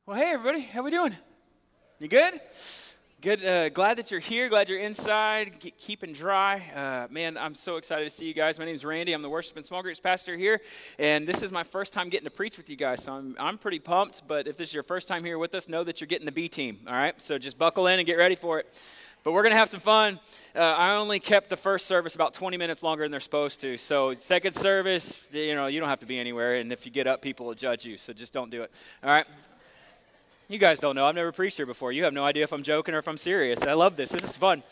Well, hey, everybody. How we doing? You good? Good. Glad that you're here. Glad you're inside, keeping dry. Man, I'm so excited to see you guys. My name's Randy. I'm the worship and small groups pastor here, and this is my first time getting to preach with you guys, so I'm pretty pumped. But if this is your first time here with us, know that you're getting the B team, all right? So just buckle in and get ready for it. But we're going to have some fun. I only kept the first service about 20 minutes longer than they're supposed to. So second service, you don't have to be anywhere, and if you get up, people will judge you, so just don't do it, all right? You guys don't know. I've never preached here before. You have no idea if I'm joking or if I'm serious. I love this. This is fun.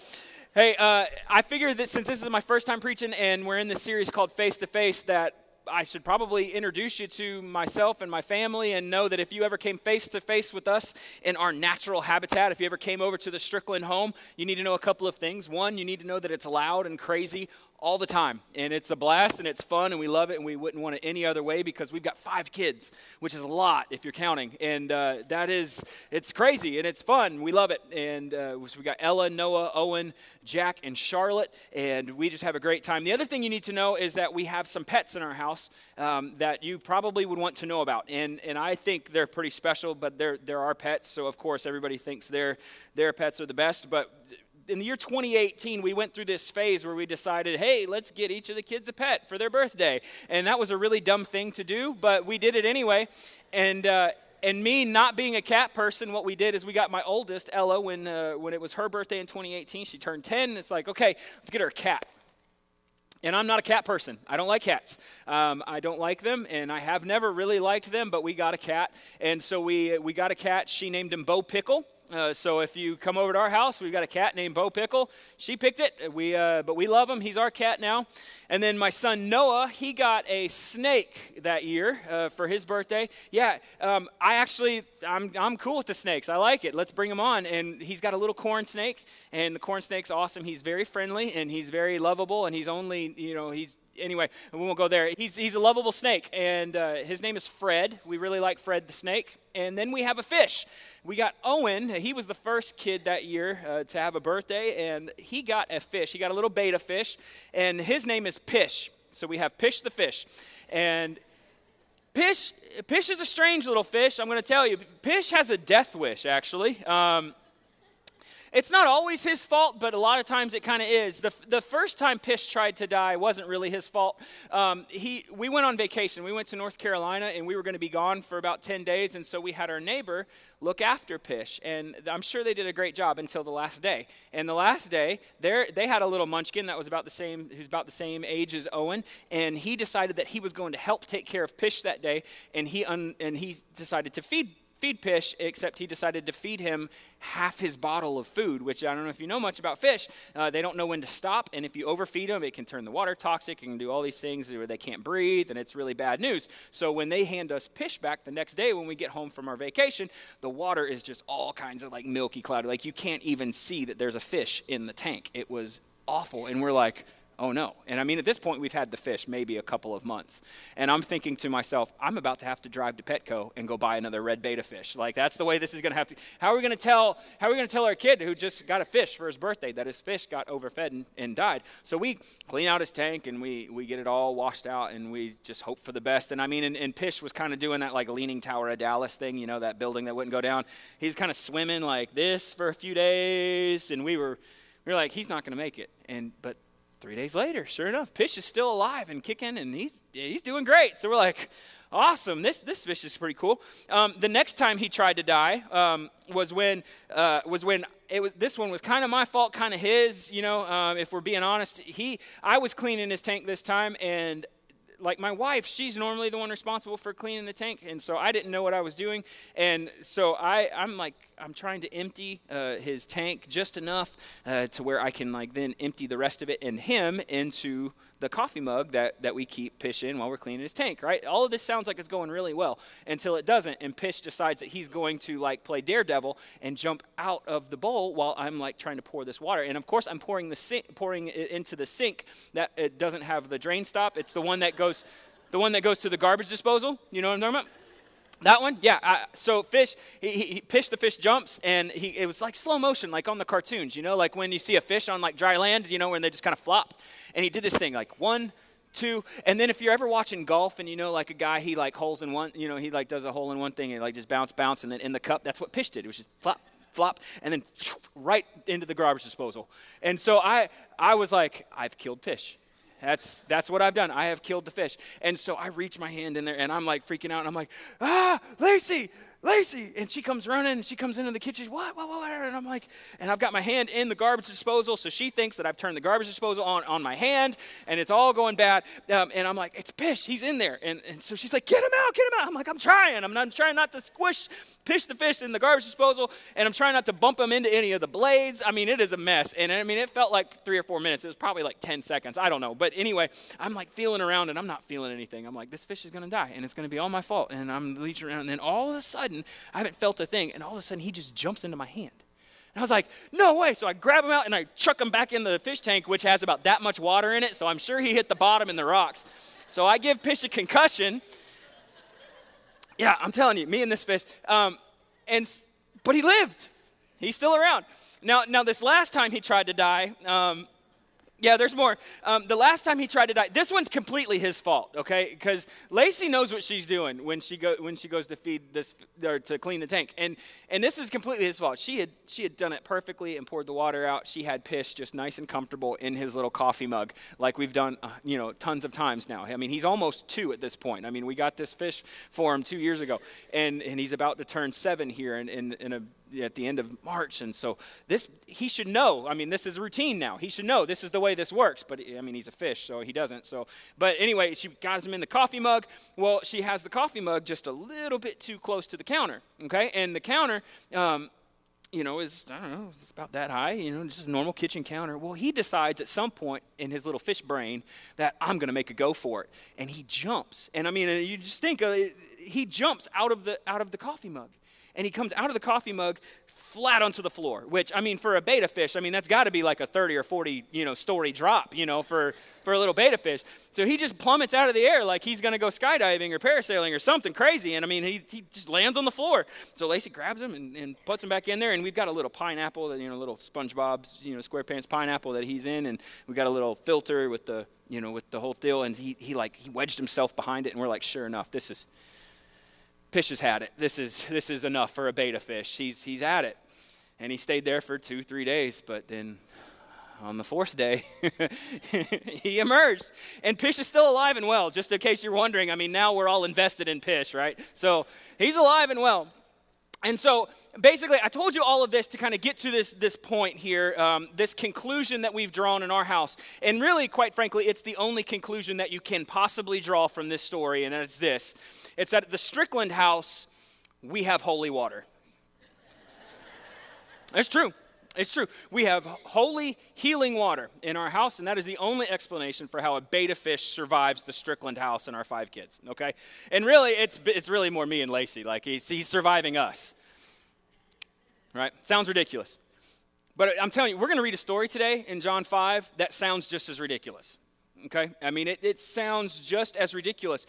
Hey, I figured that since this is my first time preaching and we're in this series called Face to Face, that I should probably introduce you to myself and my family and know that if you ever came face to face with us in our natural habitat, if you ever came over to the Strickland home, you need to know a couple of things. One, you need to know that it's loud and crazy all the time, and it's a blast, and it's fun, and we love it, and we wouldn't want it any other way because we've got 5 kids, which is a lot if you're counting, and it's crazy, and it's fun. We love it, and so we got Ella, Noah, Owen, Jack, and Charlotte, and we just have a great time. The other thing you need to know is that we have some pets in our house that you probably would want to know about, and I think they're pretty special, but they're our pets, so of course everybody thinks their pets are the best, but in the year 2018, we went through this phase where we decided, hey, let's get each of the kids a pet for their birthday. And that was a really dumb thing to do, but we did it anyway. And me not being a cat person, what we did is we got my oldest, Ella, when it was her birthday in 2018. She turned 10, and it's like, okay, let's get her a cat. And I'm not a cat person. I don't like cats. I don't like them, and I have never really liked them, but we got a cat. And so we got a cat. She named him Bo Pickle. So if you come over to our house, we've got a cat named Bo Pickle. She picked it, but we love him. He's our cat now. And then my son Noah, he got a snake that year for his birthday. Yeah, I'm cool with the snakes. I like it. Let's bring him on. And he's got a little corn snake, and the corn snake's awesome. He's very friendly, and he's very lovable, and he's only, Anyway, we won't go there. He's a lovable snake, and his name is Fred. We really like Fred the snake. And then we have a fish. We got Owen. He was the first kid that year to have a birthday, and he got a fish. He got a little beta fish, and his name is Pish. So we have Pish the fish. And Pish is a strange little fish, I'm going to tell you. Pish has a death wish, actually. It's not always his fault, but a lot of times it kind of is. The first time Pish tried to die wasn't really his fault. We went on vacation. We went to North Carolina, and we were going to be gone for about 10 days, and so we had our neighbor look after Pish, and I'm sure they did a great job until the last day. And the last day, they had a little munchkin that was about the same age as Owen, and he decided that he was going to help take care of Pish that day, and he decided to feed Pish, except he decided to feed him half his bottle of food, which I don't know if you know much about fish. They don't know when to stop, and if you overfeed them, it can turn the water toxic. It can do all these things where they can't breathe, and it's really bad news. So when they hand us Pish back the next day when we get home from our vacation, the water is just all kinds of like milky cloudy. Like you can't even see that there's a fish in the tank. It was awful, and we're like, oh no. And I mean, at this point, we've had the fish maybe a couple of months. And I'm thinking to myself, I'm about to have to drive to Petco and go buy another red beta fish. Like, that's the way this is going to have to. How are we going to tell our kid who just got a fish for his birthday that his fish got overfed and died? So we clean out his tank, and we get it all washed out, and we just hope for the best. And I mean, and Pish was kind of doing that like Leaning Tower of Dallas thing, that building that wouldn't go down. He was kind of swimming like this for a few days, and we were like, he's not going to make it. But 3 days later, sure enough, Pish is still alive and kicking, and he's doing great. So we're like, awesome, this fish is pretty cool. The next time he tried to die was when this one was kind of my fault, kind of his. If we're being honest, I was cleaning his tank this time, and like my wife, she's normally the one responsible for cleaning the tank, and so I didn't know what I was doing, and so I'm trying to empty his tank just enough to where I can then empty the rest of it and him into the coffee mug that we keep Pish in while we're cleaning his tank, right? All of this sounds like it's going really well until it doesn't, and Pish decides that he's going to play daredevil and jump out of the bowl while I'm trying to pour this water. And of course I'm pouring it into the sink that it doesn't have the drain stop. It's the one that goes to the garbage disposal. You know what I'm talking about? That one? Yeah. So Pish the fish jumps, and it was like slow motion, like on the cartoons, like when you see a fish on dry land, when they just kind of flop. And he did this thing, 1, 2. And then if you're ever watching golf and like a guy, he like holes in one, he like does a hole in one thing and like just bounce, and then in the cup, that's what Pish did. It was just flop, and then right into the garbage disposal. And so I was like, I've killed Pish. That's what I've done. I have killed the fish. And so I reach my hand in there, and I'm like freaking out, and I'm like, Lacey. And she comes running, and she comes into the kitchen. What? And I'm like, and I've got my hand in the garbage disposal, so she thinks that I've turned the garbage disposal on my hand, and it's all going bad. And I'm like, it's Pish, he's in there. And so she's like, get him out. I'm like, I'm trying not to squish Pish the fish in the garbage disposal, and I'm trying not to bump him into any of the blades. I mean, it is a mess. And I mean, it felt like 3 or 4 minutes. It was probably like 10 seconds. I don't know. But anyway, I'm like feeling around, and I'm not feeling anything. I'm like, this fish is going to die, and it's going to be all my fault. And I'm reaching around, and then all of a sudden, I haven't felt a thing, and all of a sudden he just jumps into my hand. And I was like, no way. So I grab him out and I chuck him back in the fish tank, which has about that much water in it, so I'm sure he hit the bottom in the rocks. So I give Pish a concussion. Yeah, I'm telling you, me and this fish. But he lived. He's still around. Now this last time he tried to die, yeah, there's more. The last time he tried to die, this one's completely his fault, okay? Because Lacey knows what she's doing when she goes to feed this or to clean the tank, and this is completely his fault. She had done it perfectly and poured the water out. She had Pish just nice and comfortable in his little coffee mug, like we've done, tons of times now. I mean, he's almost 2 at this point. I mean, we got this fish for him 2 years ago, and he's about to turn 7 here at the end of March. And so he should know. I mean, this is routine now. He should know this is the way this works. But I mean, he's a fish, so he doesn't. But anyway, she got him in the coffee mug. Well, she has the coffee mug just a little bit too close to the counter. Okay, and the counter, is, I don't know, it's about that high. Just a normal kitchen counter. Well, he decides at some point in his little fish brain that I'm going to make a go for it, and he jumps. And I mean, you just think he jumps out of the coffee mug. And he comes out of the coffee mug flat onto the floor, which, I mean, for a betta fish, I mean, that's got to be like a 30 or 40, story drop, for a little betta fish. So he just plummets out of the air like he's going to go skydiving or parasailing or something crazy. And, I mean, he just lands on the floor. So Lacey grabs him and puts him back in there. And we've got a little pineapple, that little SpongeBob, SquarePants pineapple that he's in. And we got a little filter with the whole deal. And he wedged himself behind it. And we're like, sure enough, Pish has had it. This is enough for a betta fish. He's at it. And he stayed there for 2-3 days, but then on the 4th day, he emerged. And Pish is still alive and well, just in case you're wondering. I mean, now we're all invested in Pish, right? So he's alive and well. And so basically, I told you all of this to kind of get to this point here, this conclusion that we've drawn in our house. And really, quite frankly, it's the only conclusion that you can possibly draw from this story, and it's this. It's that at the Strickland house, we have holy water. It's true. It's true. We have holy, healing water in our house, and that is the only explanation for how a betta fish survives the Strickland house and our 5 kids, okay? And really, it's really more me and Lacey. Like, he's surviving us, right? Sounds ridiculous. But I'm telling you, we're going to read a story today in John 5 that sounds just as ridiculous, okay? I mean, it sounds just as ridiculous.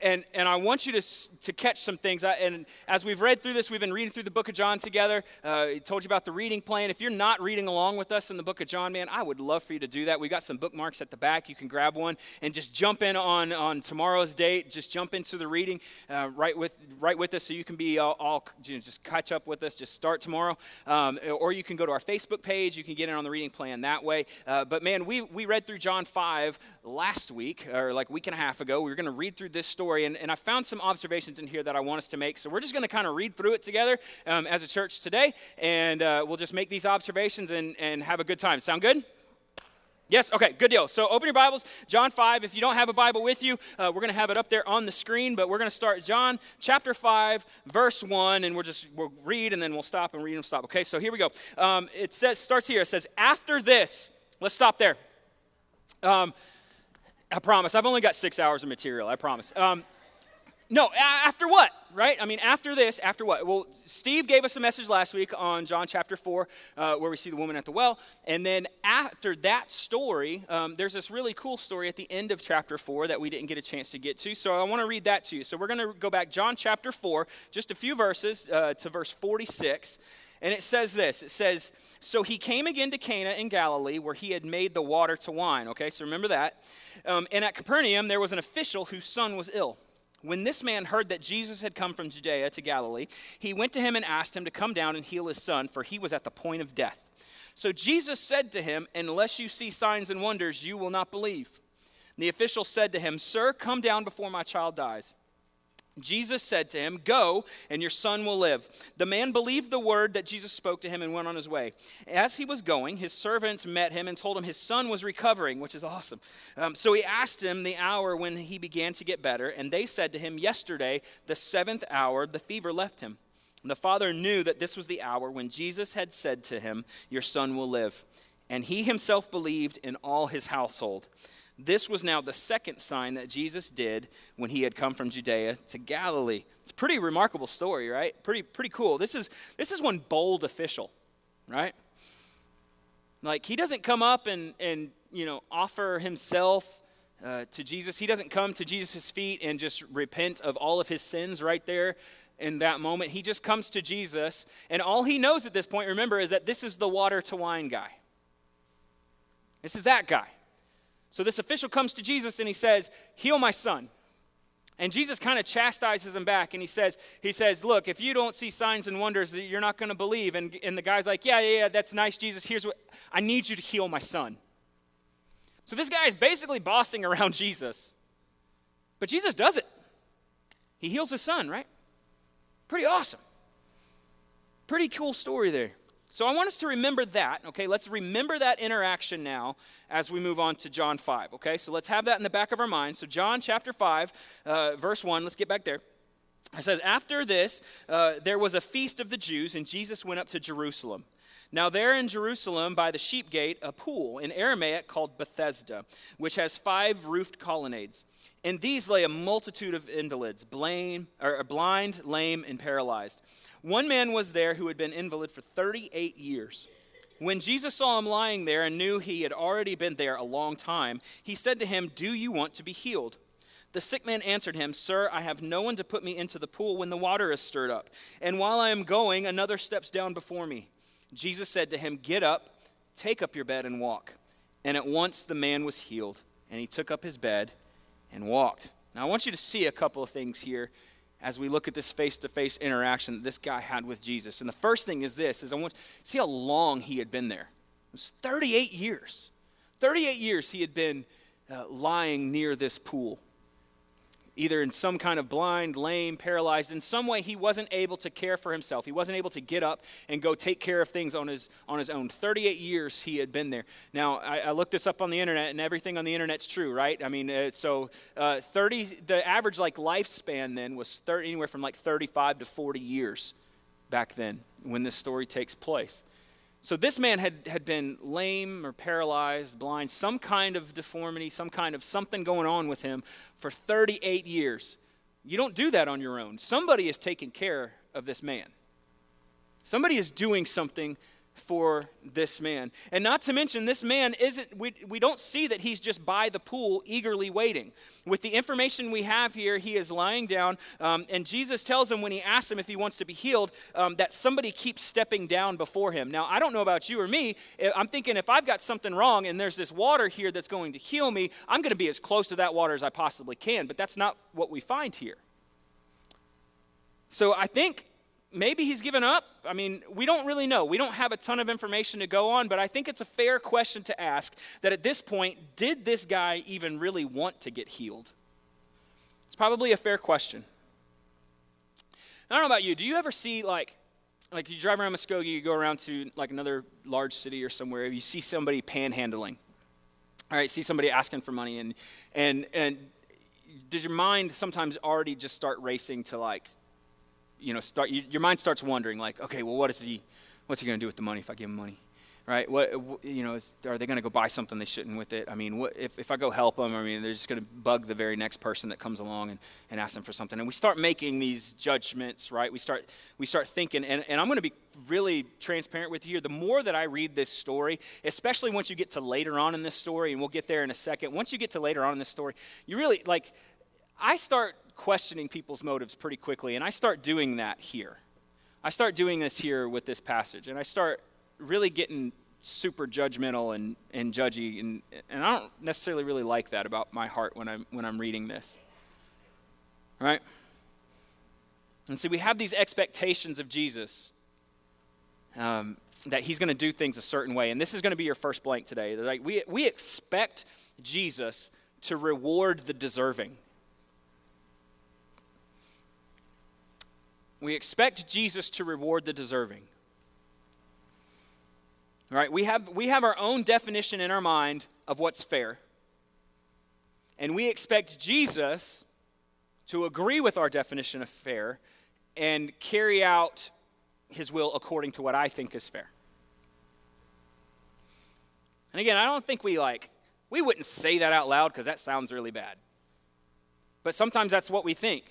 And I want you to catch some things. And as we've read through this, we've been reading through the book of John together. I told you about the reading plan. If you're not reading along with us in the book of John, man, I would love for you to do that. We've got some bookmarks at the back. You can grab one and just jump in on tomorrow's date. Just jump into the reading right with us, so you can be all just catch up with us. Just start tomorrow. Or you can go to our Facebook page. You can get in on the reading plan that way. But man, we read through John 5 last week, or like a week and a half ago. We were going to read through this story. And I found some observations in here that I want us to make. So we're just going to kind of read through it together as a church today. And we'll just make these observations and have a good time. Sound good? Yes? Okay, good deal. So open your Bibles, John 5. If you don't have a Bible with you, we're going to have it up there on the screen. But we're going to start John chapter 5, verse 1. And we'll read and then we'll stop and read and stop. Okay, so here we go. Starts here. It says, after this. Let's stop there. I promise. I've only got 6 hours of material. I promise. No, after what, right? I mean, after this, after what? Well, Steve gave us a message last week on John chapter 4 where we see the woman at the well. And then after that story, there's this really cool story at the end of chapter 4 that we didn't get a chance to get to. So I want to read that to you. So we're going to go back John chapter 4, just a few verses to verse 46. And it says this. It says, so he came again to Cana in Galilee where he had made the water to wine. Okay, so remember that. And at Capernaum there was an official whose son was ill. When this man heard that Jesus had come from Judea to Galilee, he went to him and asked him to come down and heal his son, for he was at the point of death. So Jesus said to him, unless you see signs and wonders, you will not believe. And the official said to him, sir, come down before my child dies. Jesus said to him, go, and your son will live. The man believed the word that Jesus spoke to him and went on his way. As he was going, his servants met him and told him his son was recovering, which is awesome. So he asked him the hour when he began to get better, and they said to him, yesterday, the 7th hour, the fever left him. And the father knew that this was the hour when Jesus had said to him, your son will live. And he himself believed in all his household. This was now the second sign that Jesus did when he had come from Judea to Galilee. It's a pretty remarkable story, right? Pretty cool. This is one bold official, right? Like, he doesn't come up and offer himself to Jesus. He doesn't come to Jesus' feet and just repent of all of his sins right there in that moment. He just comes to Jesus, and all he knows at this point, remember, is that this is the water to wine guy. This is that guy. So this official comes to Jesus and he says, heal my son. And Jesus kind of chastises him back and he says, look, if you don't see signs and wonders, you're not going to believe. And the guy's like, yeah, that's nice, Jesus. Here's what, I need you to heal my son. So this guy is basically bossing around Jesus. But Jesus does it. He heals his son, right? Pretty awesome. Pretty cool story there. So I want us to remember that, okay? Let's remember that interaction now as we move on to John 5, okay? So let's have that in the back of our minds. So John chapter 5, verse 1, let's get back there. It says, after this, there was a feast of the Jews, and Jesus went up to Jerusalem. Now there in Jerusalem by the sheep gate, a pool in Aramaic called Bethesda, which has 5 roofed colonnades. In these lay a multitude of invalids, blind, lame, and paralyzed. One man was there who had been invalid for 38 years. When Jesus saw him lying there and knew he had already been there a long time, he said to him, do you want to be healed? The sick man answered him, sir, I have no one to put me into the pool when the water is stirred up. And while I am going, another steps down before me. Jesus said to him, get up, take up your bed and walk. And at once the man was healed, and he took up his bed and walked. Now I want you to see a couple of things here as we look at this face-to-face interaction that this guy had with Jesus. And the first thing is this, I want you to see how long he had been there. It was 38 years. 38 years he had been lying near this pool, either in some kind of blind, lame, paralyzed. In some way, he wasn't able to care for himself. He wasn't able to get up and go take care of things on his own. 38 years he had been there. Now, I looked this up on the internet, and everything on the internet's true, right? I mean, the average lifespan then was anywhere from 35 to 40 years back then when this story takes place. So this man had been lame or paralyzed, blind, some kind of deformity, some kind of something going on with him for 38 years. You don't do that on your own. Somebody is taking care of this man. Somebody is doing something for this man. And not to mention, this man we don't see that he's just by the pool eagerly waiting. With the information we have here, he is lying down, and Jesus tells him when he asks him if he wants to be healed, that somebody keeps stepping down before him. Now, I don't know about you or me. I'm thinking if I've got something wrong and there's this water here that's going to heal me, I'm going to be as close to that water as I possibly can, but that's not what we find here. So I think maybe he's given up. I mean, we don't really know. We don't have a ton of information to go on, but I think it's a fair question to ask that at this point, did this guy even really want to get healed? It's probably a fair question. I don't know about you. Do you ever see like you drive around Muskogee, you go around to another large city or somewhere, you see somebody panhandling. All right, see somebody asking for money, and does your mind sometimes already just start racing to your mind starts wondering okay, well, what's he going to do with the money if I give him money, right? Are they going to go buy something they shouldn't with it? I mean, what if I go help them? I mean, they're just going to bug the very next person that comes along and ask them for something. And we start making these judgments, right? We start thinking, and I'm going to be really transparent with you here. The more that I read this story, especially once you get to later on in this story, and we'll get there in a second. Once you get to later on in this story, you really I start questioning people's motives pretty quickly, and I start doing that here. I start doing this here with this passage, and I start really getting super judgmental and judgy, and I don't necessarily really like that about my heart when I'm reading this, right? And so we have these expectations of Jesus, that he's going to do things a certain way, and this is going to be your first blank today. Like we expect Jesus to reward the deserving. We expect Jesus to reward the deserving. Right? We have our own definition in our mind of what's fair. And we expect Jesus to agree with our definition of fair and carry out his will according to what I think is fair. And again, I don't think we wouldn't say that out loud because that sounds really bad. But sometimes that's what we think.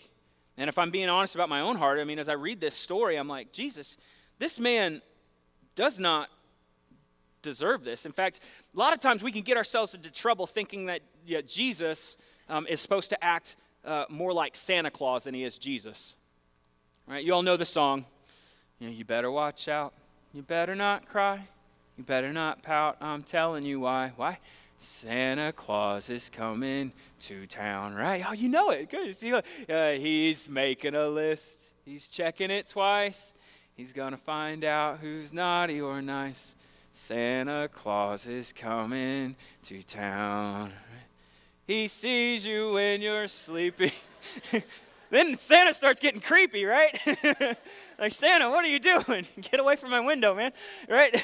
And if I'm being honest about my own heart, I mean, as I read this story, I'm like, Jesus, this man does not deserve this. In fact, a lot of times we can get ourselves into trouble thinking that Jesus is supposed to act more like Santa Claus than he is Jesus. Right? You all know the song. You better watch out. You better not cry. You better not pout. I'm telling you why. Why? Santa Claus is coming to town, right? Oh, you know it. Good. See, he's making a list. He's checking it twice. He's going to find out who's naughty or nice. Santa Claus is coming to town. He sees you when you're sleeping. Then Santa starts getting creepy, right? Like, Santa, what are you doing? Get away from my window, man, right?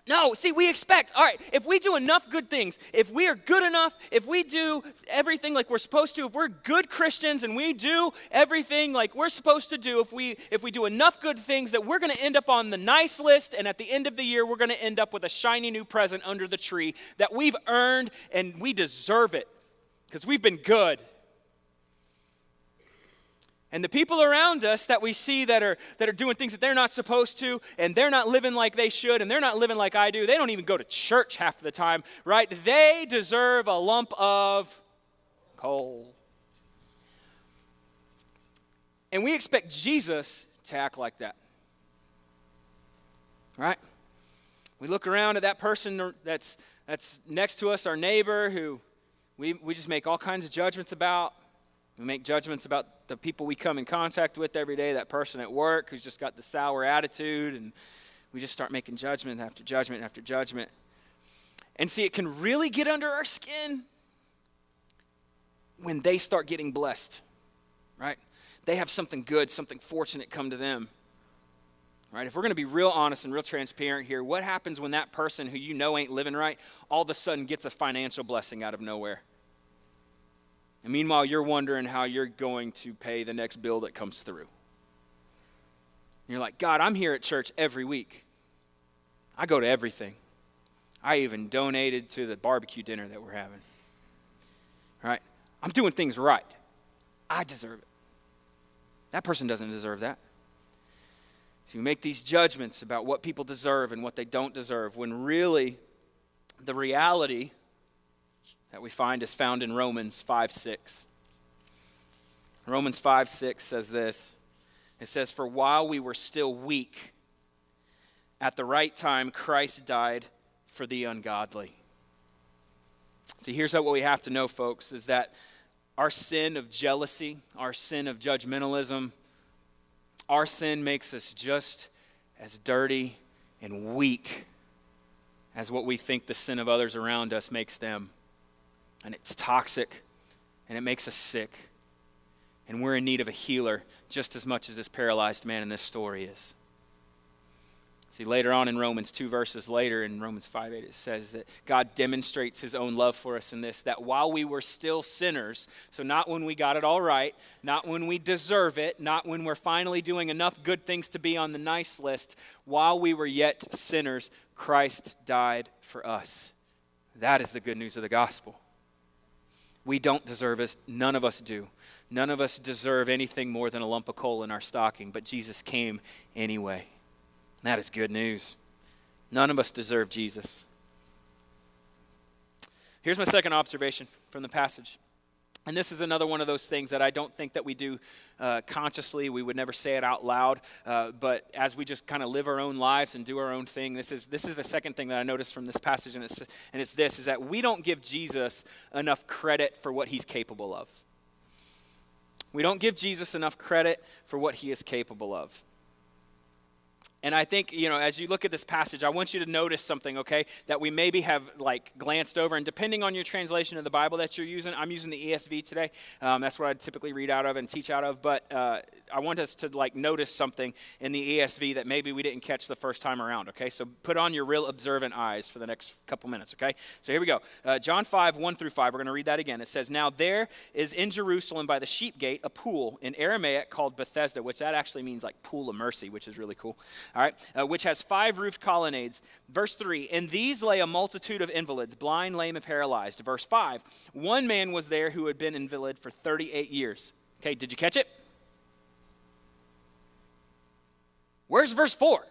No, see, we expect, all right, if we do enough good things, if we are good enough, if we do everything like we're supposed to, if we're good Christians and we do everything like we're supposed to do, if we do enough good things, that we're going to end up on the nice list, and at the end of the year, we're going to end up with a shiny new present under the tree that we've earned and we deserve it because we've been good. And the people around us that we see that are doing things that they're not supposed to, and they're not living like they should, and they're not living like I do, they don't even go to church half the time, right? They deserve a lump of coal. And we expect Jesus to act like that, right? We look around at that person that's next to us, our neighbor, who we just make all kinds of judgments about. We make judgments about the people we come in contact with every day, that person at work who's just got the sour attitude, and we just start making judgment after judgment after judgment. And see, it can really get under our skin when they start getting blessed, right? They have something good, something fortunate come to them, right? If we're going to be real honest and real transparent here, what happens when that person who you know ain't living right all of a sudden gets a financial blessing out of nowhere? And meanwhile, you're wondering how you're going to pay the next bill that comes through. And you're like, God, I'm here at church every week. I go to everything. I even donated to the barbecue dinner that we're having. All right? I'm doing things right. I deserve it. That person doesn't deserve that. So you make these judgments about what people deserve and what they don't deserve, when really the reality that we find is found in Romans 5:6. Romans 5:6 says this. It says, "For while we were still weak, at the right time Christ died for the ungodly." See, here's what we have to know, folks, is that our sin of jealousy, our sin of judgmentalism, our sin makes us just as dirty and weak as what we think the sin of others around us makes them. And it's toxic, and it makes us sick. And we're in need of a healer just as much as this paralyzed man in this story is. See, later on in Romans, 2 verses later, in Romans 5:8, it says that God demonstrates his own love for us in this, that while we were still sinners, so not when we got it all right, not when we deserve it, not when we're finally doing enough good things to be on the nice list, while we were yet sinners, Christ died for us. That is the good news of the gospel. We don't deserve it. None of us do. None of us deserve anything more than a lump of coal in our stocking, but Jesus came anyway. That is good news. None of us deserve Jesus. Here's my second observation from the passage. And this is another one of those things that I don't think that we do consciously. We would never say it out loud. But as we just kind of live our own lives and do our own thing, this is the second thing that I noticed from this passage, and it's this, is that we don't give Jesus enough credit for what he's capable of. We don't give Jesus enough credit for what he is capable of. And I think, as you look at this passage, I want you to notice something, okay, that we maybe have glanced over. And depending on your translation of the Bible that you're using, I'm using the ESV today. That's what I typically read out of and teach out of. But I want us to notice something in the ESV that maybe we didn't catch the first time around, okay? So put on your real observant eyes for the next couple minutes, okay? So here we go. John 5, 1 through 5, we're going to read that again. It says, "Now there is in Jerusalem by the sheep gate a pool in Aramaic called Bethesda," which that actually means pool of mercy, which is really cool. All right, "which has 5 roofed colonnades." Verse 3, "In these lay a multitude of invalids, blind, lame, and paralyzed." Verse 5, "One man was there who had been invalid for 38 years. Okay, did you catch it? Where's verse 4?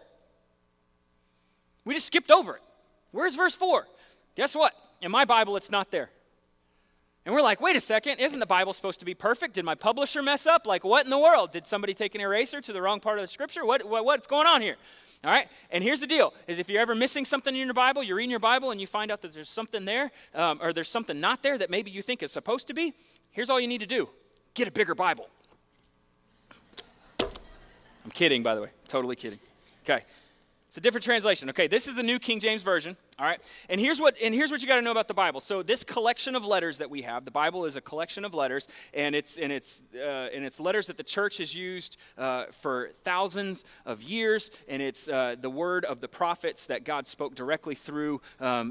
We just skipped over it. Where's verse 4? Guess what? In my Bible, it's not there. And we're like, wait a second, isn't the Bible supposed to be perfect? Did my publisher mess up? What in the world? Did somebody take an eraser to the wrong part of the scripture? What's going on here? All right, and here's the deal, is if you're ever missing something in your Bible, you're reading your Bible and you find out that there's something there, or there's something not there that maybe you think is supposed to be, here's all you need to do. Get a bigger Bible. I'm kidding, by the way, totally kidding. Okay. It's a different translation. Okay, this is the New King James Version. All right, and here's what you got to know about the Bible. So this collection of letters that we have, the Bible is a collection of letters, and it's letters that the church has used for thousands of years, and it's the word of the prophets that God spoke directly through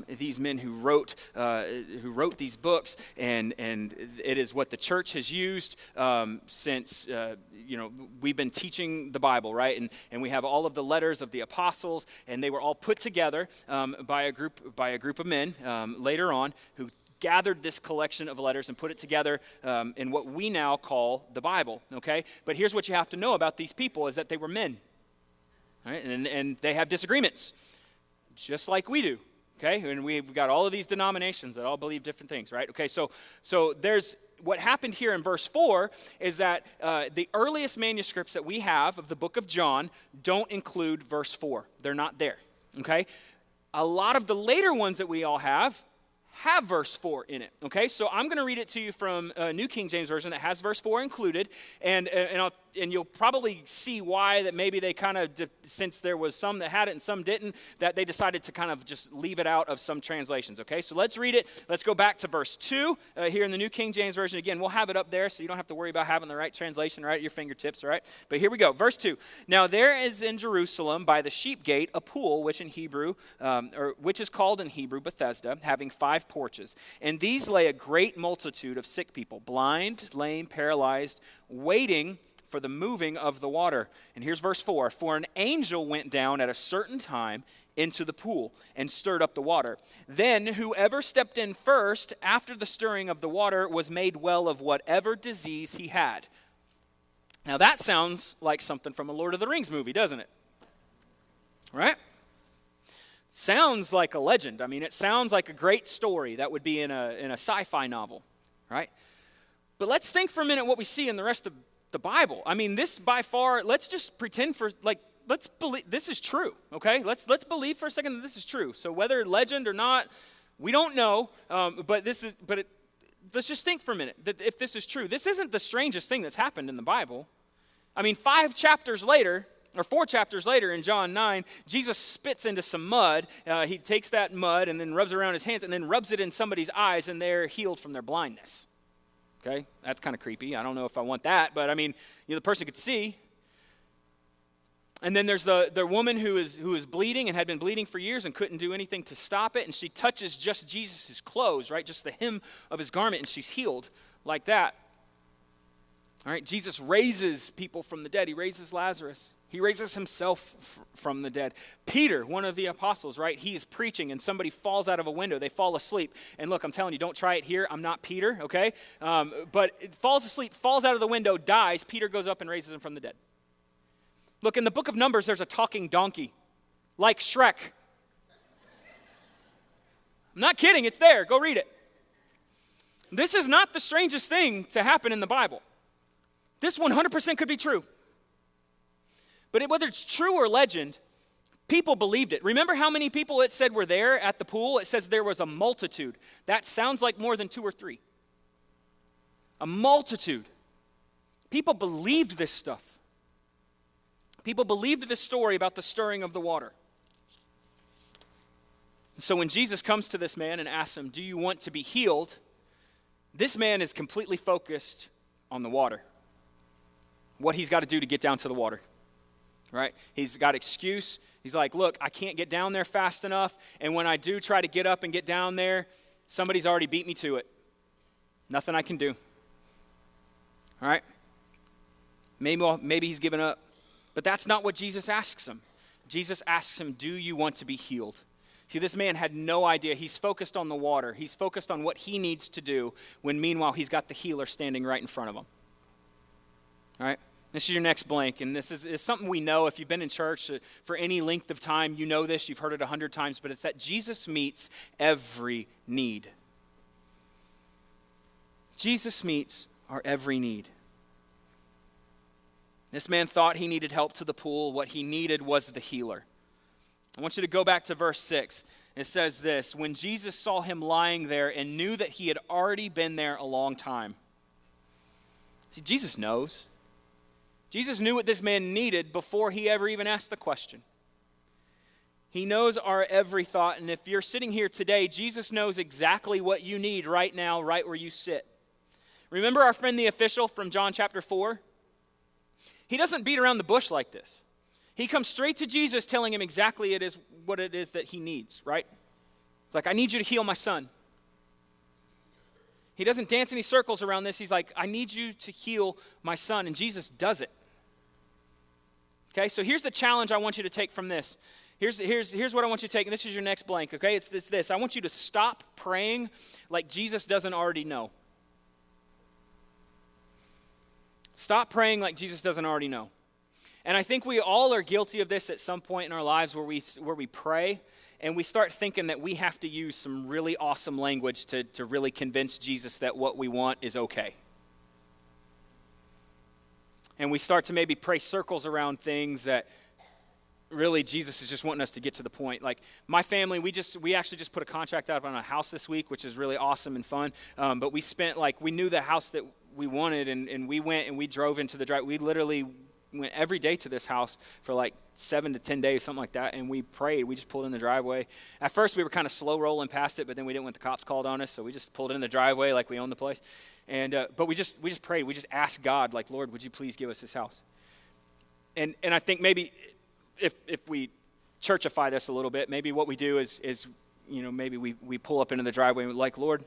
these men who wrote these books, and it is what the church has used since we've been teaching the Bible, right? And we have all of the letters of the apostles, and they were all put together by a group of men later on who gathered this collection of letters and put it together in what we now call the Bible, okay? But here's what you have to know about these people is that they were men, right? And they have disagreements, just like we do, okay? And we've got all of these denominations that all believe different things, right? Okay, so there's what happened here in verse 4 is that the earliest manuscripts that we have of the book of John don't include verse 4. They're not there, okay? A lot of the later ones that we all have verse 4 in it, okay? So I'm going to read it to you from New King James Version that has verse 4 included, and you'll probably see why that maybe they kind of, since there was some that had it and some didn't, that they decided to kind of just leave it out of some translations, okay? So let's read it. Let's go back to verse 2 here in the New King James Version. Again, we'll have it up there so you don't have to worry about having the right translation right at your fingertips, all right? But here we go. Verse 2. "Now there is in Jerusalem by the sheep gate a pool, which is called in Hebrew Bethesda, having 5 porches. And these lay a great multitude of sick people, blind, lame, paralyzed, waiting for the moving of the water." And here's verse 4. "For an angel went down at a certain time into the pool and stirred up the water. Then whoever stepped in first after the stirring of the water was made well of whatever disease he had." Now that sounds like something from a Lord of the Rings movie, doesn't it? Right? Sounds like a legend. I mean, it sounds like a great story that would be in a sci-fi novel, right? But let's think for a minute what we see in the rest of the Bible. I mean, this by far, let's just pretend let's believe this is true, okay? Let's believe for a second that this is true. So whether legend or not, we don't know, let's just think for a minute that if this is true, this isn't the strangest thing that's happened in the Bible. I mean, 4 chapters later in John 9, Jesus spits into some mud. He takes that mud and then rubs it around his hands and then rubs it in somebody's eyes, and they're healed from their blindness. Okay, that's kind of creepy. I don't know if I want that, but I mean, the person could see. And then there's the woman who is bleeding and had been bleeding for years and couldn't do anything to stop it, and she touches just Jesus' clothes, right, just the hem of his garment, and she's healed like that. All right, Jesus raises people from the dead. He raises Lazarus. He raises himself from the dead. Peter, one of the apostles, right? He's preaching and somebody falls out of a window. They fall asleep. And look, I'm telling you, don't try it here. I'm not Peter, okay? But it falls asleep, falls out of the window, dies. Peter goes up and raises him from the dead. Look, in the book of Numbers, there's a talking donkey, like Shrek. I'm not kidding. It's there. Go read it. This is not the strangest thing to happen in the Bible. This 100% could be true. But whether it's true or legend, people believed it. Remember how many people it said were there at the pool? It says there was a multitude. That sounds like more than 2 or 3. A multitude. People believed this stuff. People believed this story about the stirring of the water. So when Jesus comes to this man and asks him, do you want to be healed? This man is completely focused on the water. What he's got to do to get down to the water, right? He's got excuse. He's like, look, I can't get down there fast enough. And when I do try to get up and get down there, somebody's already beat me to it. Nothing I can do. All right? Maybe he's given up. But that's not what Jesus asks him. Jesus asks him, do you want to be healed? See, this man had no idea. He's focused on the water. He's focused on what he needs to do when meanwhile he's got the healer standing right in front of him. All right? This is your next blank, and this is something we know. If you've been in church for any length of time, you know this. You've heard it 100 times, but it's that Jesus meets every need. Jesus meets our every need. This man thought he needed help to the pool. What he needed was the healer. I want you to go back to verse 6. It says this, when Jesus saw him lying there and knew that he had already been there a long time. See, Jesus knows. Jesus knew what this man needed before he ever even asked the question. He knows our every thought, and if you're sitting here today, Jesus knows exactly what you need right now, right where you sit. Remember our friend the official from John chapter 4? He doesn't beat around the bush like this. He comes straight to Jesus telling him exactly what it is that he needs, right? It's like, I need you to heal my son. He doesn't dance any circles around this. He's like, I need you to heal my son, and Jesus does it. Okay, so here's the challenge I want you to take from this. Here's what I want you to take, and this is your next blank, okay? It's this. I want you to stop praying like Jesus doesn't already know. Stop praying like Jesus doesn't already know. And I think we all are guilty of this at some point in our lives where we pray and we start thinking that we have to use some really awesome language to really convince Jesus that what we want is okay. And we start to maybe pray circles around things that really Jesus is just wanting us to get to the point. Like my family, we actually just put a contract out on a house this week, which is really awesome and fun. But we knew the house that we wanted, and we went and we drove into the drive. We literally went every day to this house for like 7 to 10 days, something like that, and we prayed. We just pulled in the driveway. At first, we were kind of slow rolling past it, but then we didn't want the cops called on us, so we just pulled in the driveway like we owned the place. And but we just prayed. We just asked God, like, Lord, would you please give us this house? And I think maybe if we churchify this a little bit, maybe what we do is maybe we pull up into the driveway and we're like, Lord,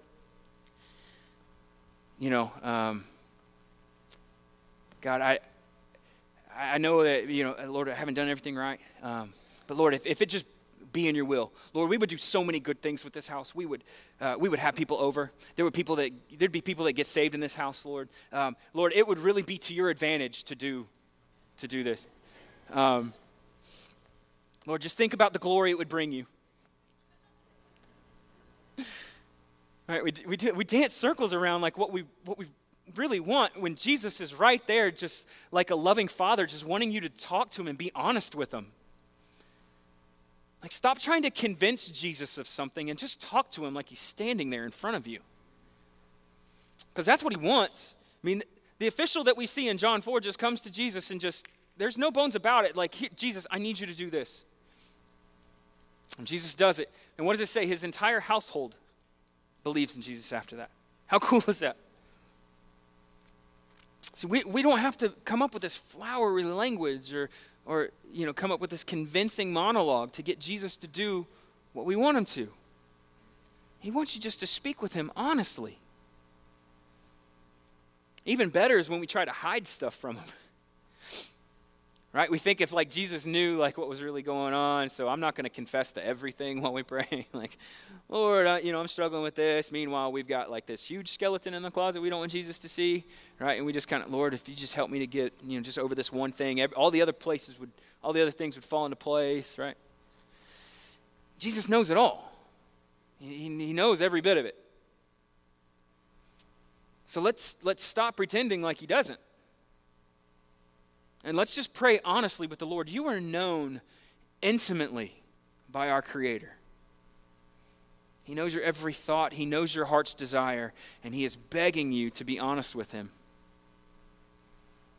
God, I know that, Lord, I haven't done everything right. But Lord, if it just be in your will, Lord, we would do so many good things with this house. We would have people over. There'd be people that get saved in this house, Lord. Lord, it would really be to your advantage to do this. Lord, just think about the glory it would bring you. All right, we dance circles around like what we really want when Jesus is right there, just like a loving father, just wanting you to talk to him and be honest with him. Like, stop trying to convince Jesus of something and just talk to him like he's standing there in front of you. Because that's what he wants. I mean, the official that we see in John 4 just comes to Jesus and just, there's no bones about it. Like, Jesus, I need you to do this. And Jesus does it. And what does it say? His entire household believes in Jesus after that. How cool is that? See, we don't have to come up with this flowery language or come up with this convincing monologue to get Jesus to do what we want him to. He wants you just to speak with him honestly. Even better is when we try to hide stuff from him. Right? We think if like Jesus knew like what was really going on, so I'm not going to confess to everything while we pray. Like, Lord, I'm struggling with this. Meanwhile, we've got like this huge skeleton in the closet we don't want Jesus to see, right? And we just kind of, Lord, if you just help me to get, just over this one thing, all the other things would fall into place, right? Jesus knows it all. He knows every bit of it. So let's stop pretending like he doesn't. And let's just pray honestly with the Lord. You are known intimately by our Creator. He knows your every thought. He knows your heart's desire. And he is begging you to be honest with him.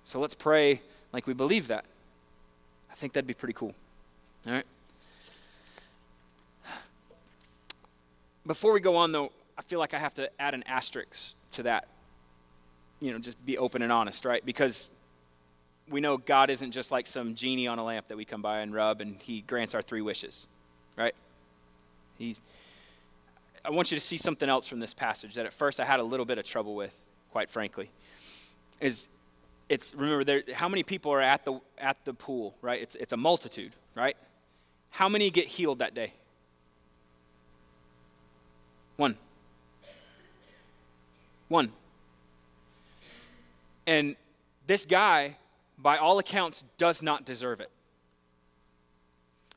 So let's pray like we believe that. I think that'd be pretty cool. All right. Before we go on, though, I feel like I have to add an asterisk to that. Just be open and honest, right? Because we know God isn't just like some genie on a lamp that we come by and rub and he grants our 3 wishes, right? I want you to see something else from this passage that at first I had a little bit of trouble with, quite frankly. Remember, how many people are at the pool, right? It's a multitude, right? How many get healed that day? 1. And this guy, by all accounts, does not deserve it.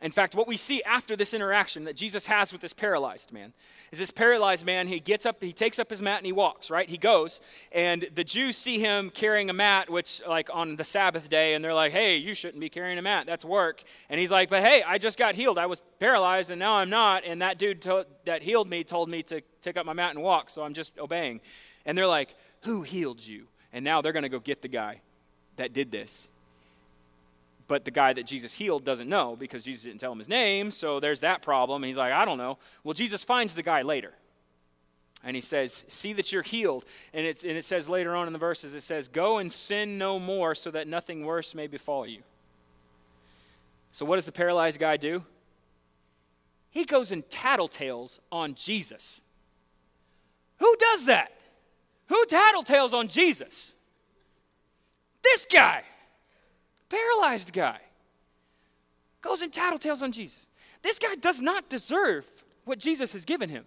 In fact, what we see after this interaction that Jesus has with this paralyzed man is this paralyzed man, he gets up, he takes up his mat and he walks, right? He goes, and the Jews see him carrying a mat, which like on the Sabbath day, and they're like, hey, you shouldn't be carrying a mat, that's work. And he's like, but hey, I just got healed. I was paralyzed and now I'm not, and that dude that healed me told me to take up my mat and walk, so I'm just obeying. And they're like, who healed you? And now they're going to go get the guy that did this. But the guy that Jesus healed doesn't know because Jesus didn't tell him his name, so there's that problem. He's like, I don't know. Well, Jesus finds the guy later. And he says, see that you're healed. And it says later on in the verses, it says, go and sin no more so that nothing worse may befall you. So what does the paralyzed guy do? He goes and tattletales on Jesus. Who does that? Who tattletales on Jesus? This guy. Paralyzed guy goes and tattletales on Jesus. This guy does not deserve what Jesus has given him.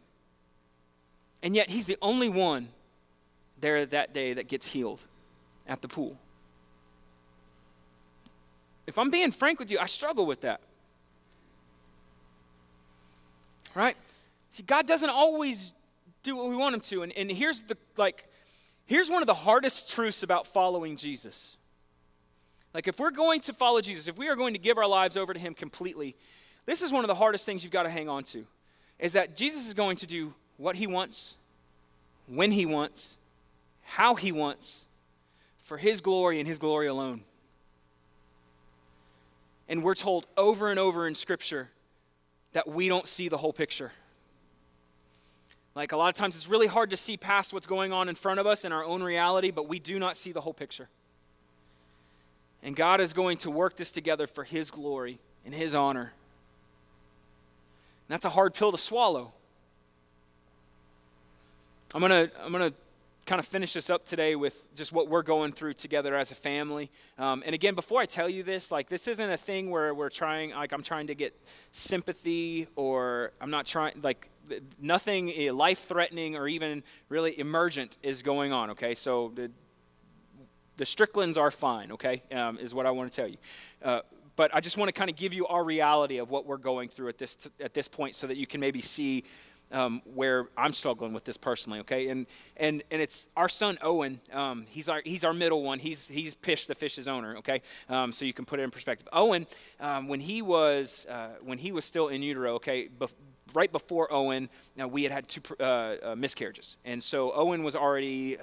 And yet he's the only one there that day that gets healed at the pool. If I'm being frank with you, I struggle with that. Right? See, God doesn't always do what we want him to. And here's one of the hardest truths about following Jesus. Like if we're going to follow Jesus, if we are going to give our lives over to him completely, this is one of the hardest things you've got to hang on to, is that Jesus is going to do what he wants, when he wants, how he wants, for his glory and his glory alone. And we're told over and over in Scripture that we don't see the whole picture. Like a lot of times it's really hard to see past what's going on in front of us in our own reality, but we do not see the whole picture. And God is going to work this together for his glory and his honor. And that's a hard pill to swallow. I'm gonna kind of finish this up today with just what we're going through together as a family. And again, before I tell you this, like this isn't a thing where I'm trying to get sympathy, or I'm not trying, like nothing life-threatening or even really emergent is going on, okay? So the Stricklands are fine, okay, is what I want to tell you. But I just want to kind of give you our reality of what we're going through at this point so that you can maybe see where I'm struggling with this personally, okay? And it's our son Owen. He's our middle one. He's Pish, the fish's owner, okay? So you can put it in perspective. Owen, when he was still in utero, okay, right before Owen, we had 2 miscarriages. And so Owen was already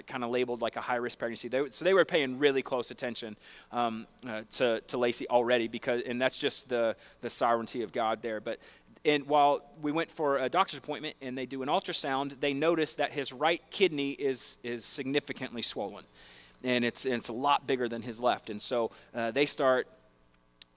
kind of labeled like a high-risk pregnancy. So they were paying really close attention to Lacey already, and that's just the sovereignty of God there. And while we went for a doctor's appointment and they do an ultrasound, they notice that his right kidney is significantly swollen. And it's a lot bigger than his left. And so they start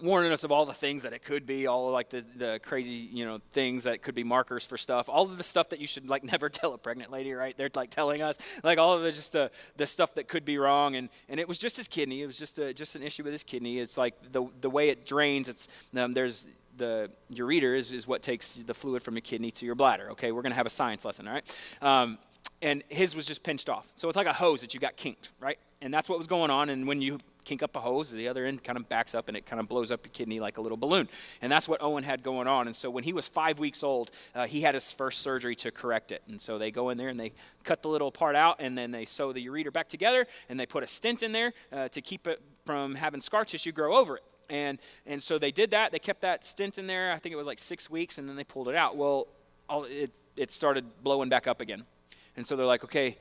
warning us of all the things that it could be, all like the crazy, things that could be markers for stuff, all of the stuff that you should like never tell a pregnant lady, right? They're like telling us like all of the stuff that could be wrong, and it was just his kidney. It was just an issue with his kidney. It's like the way it drains. It's there's the ureter is what takes the fluid from your kidney to your bladder. Okay, we're gonna have a science lesson, all right? and his was just pinched off. So it's like a hose that you got kinked, right? And that's what was going on. And when you kink up a hose, the other end kind of backs up and it kind of blows up your kidney like a little balloon. And that's what Owen had going on. And so when he was 5 weeks old, he had his first surgery to correct it. And so they go in there and they cut the little part out, and then they sew the ureter back together, and they put a stent in there to keep it from having scar tissue grow over it. And so they did that. They kept that stent in there. I think it was like 6 weeks, and then they pulled it out. Well, it started blowing back up again. And so they're like, okay,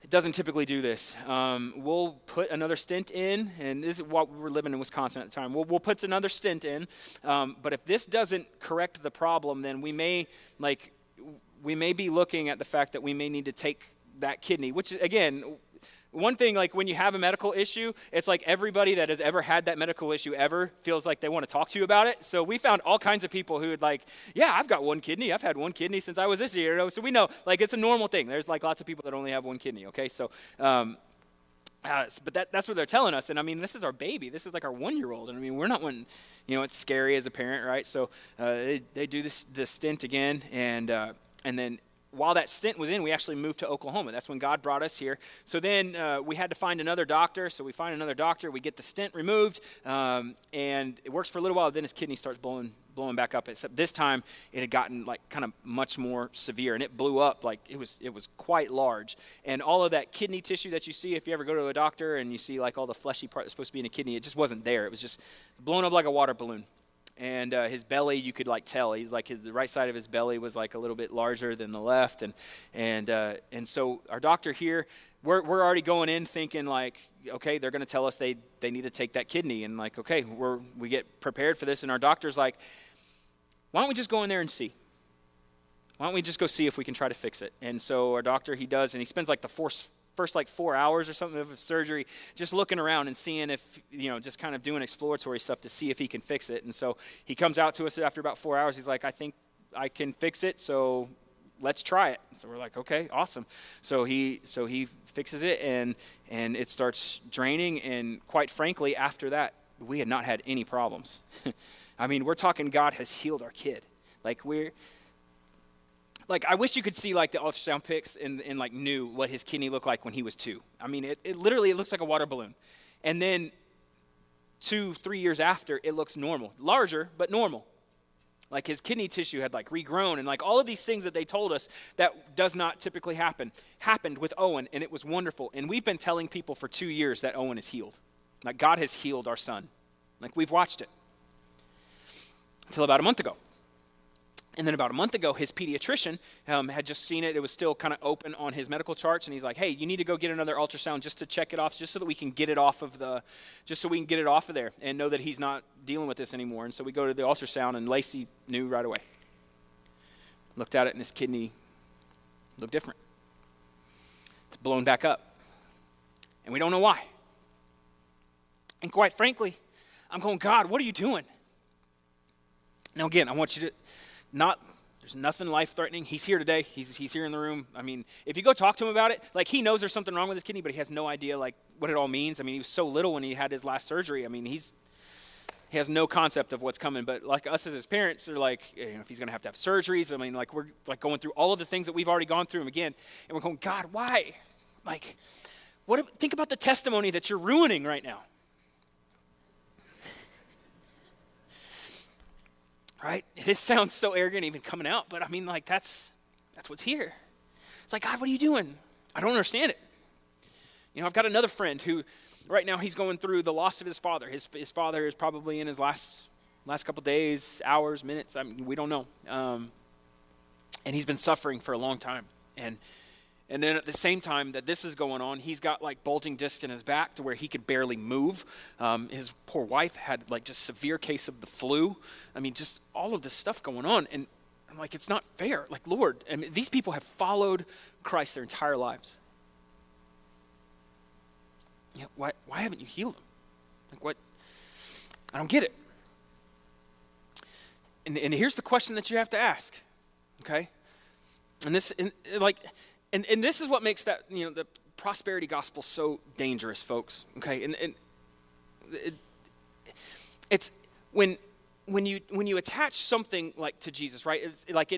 it doesn't typically do this. We'll put another stent in, and this is what we were living in Wisconsin at the time. We'll put another stent in, but if this doesn't correct the problem, then we may be looking at the fact that we may need to take that kidney, which is, again, one thing, like when you have a medical issue, it's like everybody that has ever had that medical issue ever feels like they want to talk to you about it. So we found all kinds of people who would like, yeah, I've got one kidney. I've had one kidney since I was this year. You know? So we know, like, it's a normal thing. There's like lots of people that only have one kidney, okay? So, but that's what they're telling us. And I mean, this is our baby. This is like our 1-year-old. And I mean, we're not one, you know, it's scary as a parent, right? So they do the stint again. And then while that stint was in, we actually moved to Oklahoma. That's when God brought us here. So then we had to find another doctor. So we find another doctor. We get the stent removed, and it works for a little while. Then his kidney starts blowing back up. Except this time it had gotten like kind of much more severe, and it blew up like it was quite large. And all of that kidney tissue that you see, if you ever go to a doctor and you see like all the fleshy part that's supposed to be in a kidney, it just wasn't there. It was just blown up like a water balloon. And his belly, you could like tell, the right side of his belly was like a little bit larger than the left, and so our doctor here, we're already going in thinking like, okay, they're going to tell us they need to take that kidney, and like, okay, we get prepared for this, and our doctor's like, why don't we just go in there and see? Why don't we just go see if we can try to fix it? And so our doctor, he does, and he spends like the first like 4 hours or something of surgery just looking around and seeing if, you know, just kind of doing exploratory stuff to see if he can fix it. And so he comes out to us after about 4 hours. He's like, I think I can fix it, so let's try it. So we're like, okay, awesome. So he fixes it, and it starts draining, and quite frankly, after that, we had not had any problems. I mean, we're talking God has healed our kid. Like, I wish you could see, like, the ultrasound pics and like, knew what his kidney looked like when he was 2. I mean, it literally looks like a water balloon. And then 2-3 years after, it looks normal. Larger, but normal. Like, his kidney tissue had, like, regrown. And, like, all of these things that they told us that does not typically happened with Owen, and it was wonderful. And we've been telling people for 2 years that Owen is healed. Like, God has healed our son. Like, we've watched it. Until about a month ago. And then about a month ago, his pediatrician had just seen it. It was still kind of open on his medical charts, and he's like, "Hey, you need to go get another ultrasound just to check it off, just so that we can get it off of there and know that he's not dealing with this anymore." And so we go to the ultrasound, and Lacey knew right away. Looked at it, and his kidney looked different. It's blown back up, and we don't know why. And quite frankly, I'm going, God, what are you doing? Now again, I want you to. There's nothing life-threatening. He's here today. He's here in the room. I mean, if you go talk to him about it, like, he knows there's something wrong with his kidney, but he has no idea, like, what it all means. I mean, he was so little when he had his last surgery. I mean, he has no concept of what's coming. But like us as his parents are like, you know, if he's going to have surgeries, I mean, like, we're like going through all of the things that we've already gone through him again, and we're going, God, why? Like, think about the testimony that you're ruining right now. Right? This sounds so arrogant even coming out, but I mean, like, that's what's here. It's like, God, what are you doing? I don't understand it. You know, I've got another friend who right now he's going through the loss of his father. His father is probably in his last couple days, hours, minutes. I mean, we don't know. And he's been suffering for a long time. And then at the same time that this is going on, he's got like bulging discs in his back to where he could barely move. His poor wife had like just severe case of the flu. I mean, just all of this stuff going on. And I'm like, it's not fair. Like, Lord, I mean, these people have followed Christ their entire lives. Yeah, why haven't you healed them? Like, what? I don't get it. And here's the question that you have to ask, okay? And this is what makes that, you know, the prosperity gospel so dangerous, folks. Okay, and it's when when you attach something like to Jesus, right?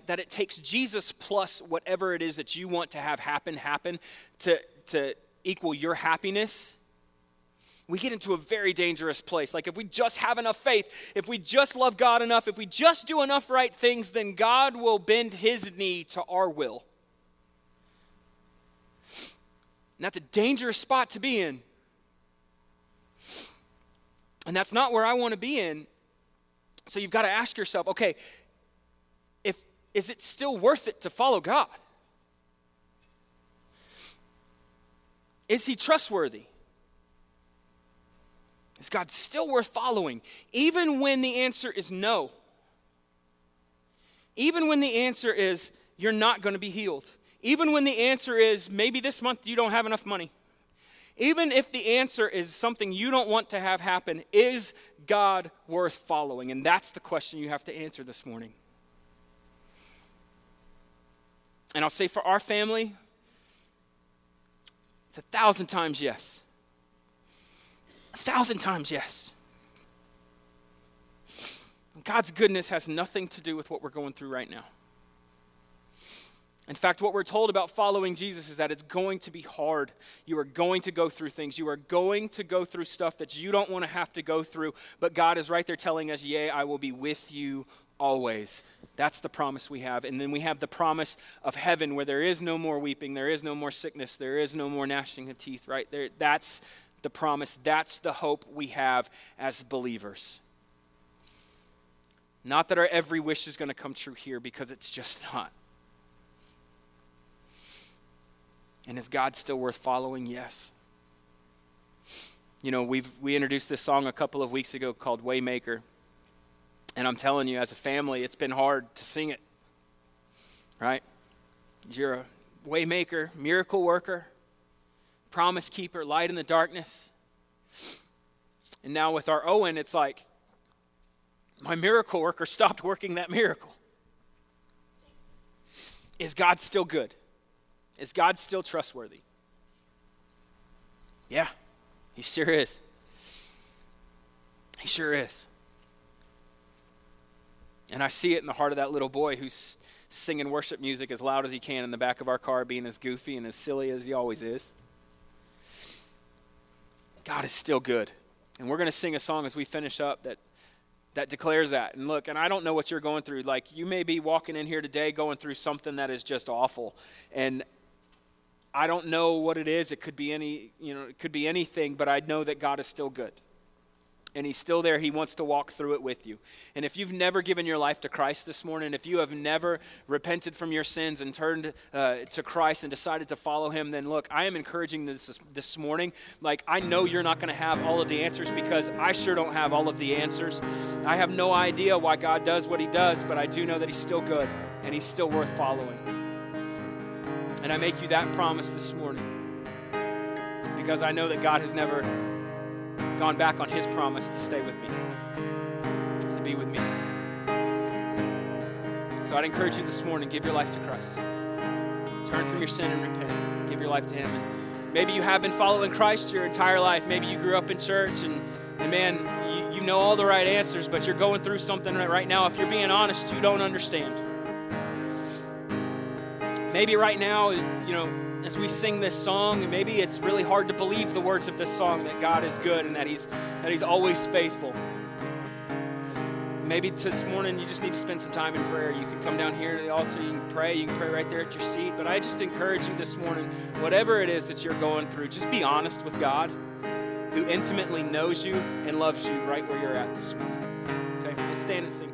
That it takes Jesus plus whatever it is that you want to have happen to equal your happiness, we get into a very dangerous place. Like if we just have enough faith, if we just love God enough, if we just do enough right things, then God will bend his knee to our will. And that's a dangerous spot to be in. And that's not where I want to be in. So you've got to ask yourself, okay, is it still worth it to follow God? Is he trustworthy? Is God still worth following? Even when the answer is no. Even when the answer is you're not going to be healed. Even when the answer is maybe this month you don't have enough money. Even if the answer is something you don't want to have happen, is God worth following? And that's the question you have to answer this morning. And I'll say for our family, it's 1,000 times yes. 1,000 times yes. God's goodness has nothing to do with what we're going through right now. In fact, what we're told about following Jesus is that it's going to be hard. You are going to go through things. You are going to go through stuff that you don't want to have to go through. But God is right there telling us, yea, I will be with you always. That's the promise we have. And then we have the promise of heaven where there is no more weeping. There is no more sickness. There is no more gnashing of teeth, right? That's the promise. That's the hope we have as believers. Not that our every wish is going to come true here, because it's just not. And is God still worth following? Yes. You know, we introduced this song a couple of weeks ago called Waymaker. And I'm telling you, as a family, it's been hard to sing it. Right? You're a waymaker, miracle worker, promise keeper, light in the darkness. And now with our Owen, it's like, my miracle worker stopped working that miracle. Is God still good? Is God still trustworthy? Yeah, he sure is. He sure is. And I see it in the heart of that little boy who's singing worship music as loud as he can in the back of our car, being as goofy and as silly as he always is. God is still good. And we're going to sing a song as we finish up that declares that. And look, and I don't know what you're going through. Like, you may be walking in here today going through something that is just awful. And I don't know what it is. It could be it could be anything, but I know that God is still good. And he's still there. He wants to walk through it with you. And if you've never given your life to Christ this morning, if you have never repented from your sins and turned to Christ and decided to follow him, then look, I am encouraging this morning. Like, I know you're not going to have all of the answers, because I sure don't have all of the answers. I have no idea why God does what he does, but I do know that he's still good and he's still worth following. And I make you that promise this morning because I know that God has never gone back on his promise to stay with me and to be with me. So I'd encourage you this morning, give your life to Christ. Turn from your sin and repent. Give your life to him. And maybe you have been following Christ your entire life. Maybe you grew up in church and man, you know all the right answers, but you're going through something right now. If you're being honest, you don't understand. Maybe right now, as we sing this song, maybe it's really hard to believe the words of this song, that God is good and that he's always faithful. Maybe this morning you just need to spend some time in prayer. You can come down here to the altar, you can pray right there at your seat. But I just encourage you this morning, whatever it is that you're going through, just be honest with God, who intimately knows you and loves you right where you're at this morning. Okay, let's stand and sing.